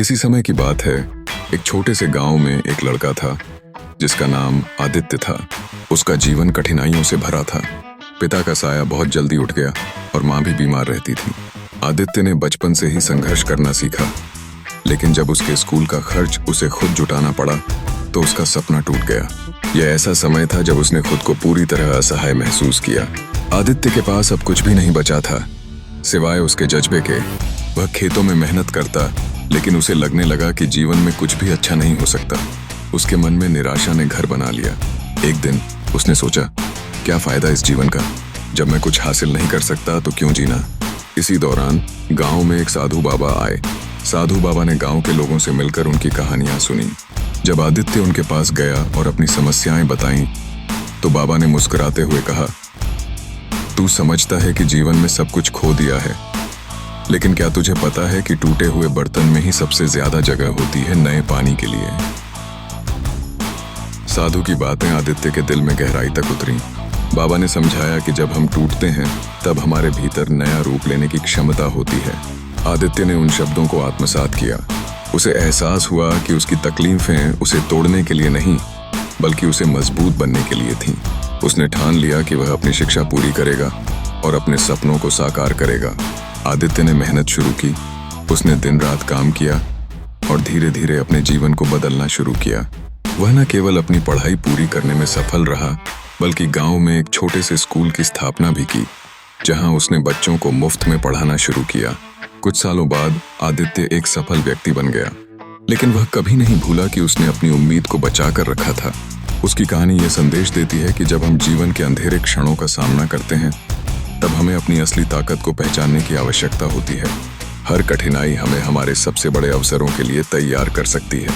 किसी समय की बात है। एक छोटे से गांव में एक लड़का था जिसका नाम आदित्य था। उसका जीवन कठिनाइयों से भरा था। पिता का साया बहुत जल्दी उठ गया और माँ भी बीमार रहती थी। आदित्य ने बचपन से ही संघर्ष करना सीखा, लेकिन जब उसके स्कूल का खर्च उसे खुद जुटाना पड़ा तो उसका सपना टूट गया। यह ऐसा समय था जब उसने खुद को पूरी तरह असहाय महसूस किया। आदित्य के पास अब कुछ भी नहीं बचा था सिवाय उसके जज्बे के। वह खेतों में मेहनत करता, लेकिन उसे लगने लगा कि जीवन में कुछ भी अच्छा नहीं हो सकता। उसके मन में निराशा ने घर बना लिया। एक दिन उसने सोचा, क्या फायदा इस जीवन का, जब मैं कुछ हासिल नहीं कर सकता तो क्यों जीना। इसी दौरान गांव में एक साधु बाबा आए। साधु बाबा ने गांव के लोगों से मिलकर उनकी कहानियां सुनी। जब आदित्य उनके पास गया और अपनी समस्याएं बताईं, तो बाबा ने मुस्कुराते हुए कहा, तू समझता है कि जीवन में सब कुछ खो दिया है, लेकिन क्या तुझे पता है कि टूटे हुए बर्तन में ही सबसे ज्यादा जगह होती है नए पानी के लिए। साधु की बातें आदित्य के दिल में गहराई तक उतरी। बाबा ने समझाया कि जब हम टूटते हैं तब हमारे भीतर नया रूप लेने की क्षमता होती है। आदित्य ने उन शब्दों को आत्मसात किया। उसे एहसास हुआ कि उसकी तकलीफें उसे तोड़ने के लिए नहीं, बल्कि उसे मजबूत बनने के लिए थीं। उसने ठान लिया कि वह अपनी शिक्षा पूरी करेगा और अपने सपनों को साकार करेगा। आदित्य ने मेहनत शुरू की। उसने दिन रात काम किया और धीरे धीरे अपने जीवन को बदलना शुरू किया। वह न केवल अपनी पढ़ाई पूरी करने में सफल रहा, बल्कि गांव में एक छोटे से स्कूल की स्थापना भी की, जहां उसने बच्चों को मुफ्त में पढ़ाना शुरू किया। कुछ सालों बाद आदित्य एक सफल व्यक्ति बन गया, लेकिन वह कभी नहीं भूला कि उसने अपनी उम्मीद को बचा कर रखा था। उसकी कहानी यह संदेश देती है कि जब हम जीवन के अंधेरे क्षणों का सामना करते हैं, तब हमें अपनी असली ताकत को पहचानने की आवश्यकता होती है। हर कठिनाई हमें हमारे सबसे बड़े अवसरों के लिए तैयार कर सकती है।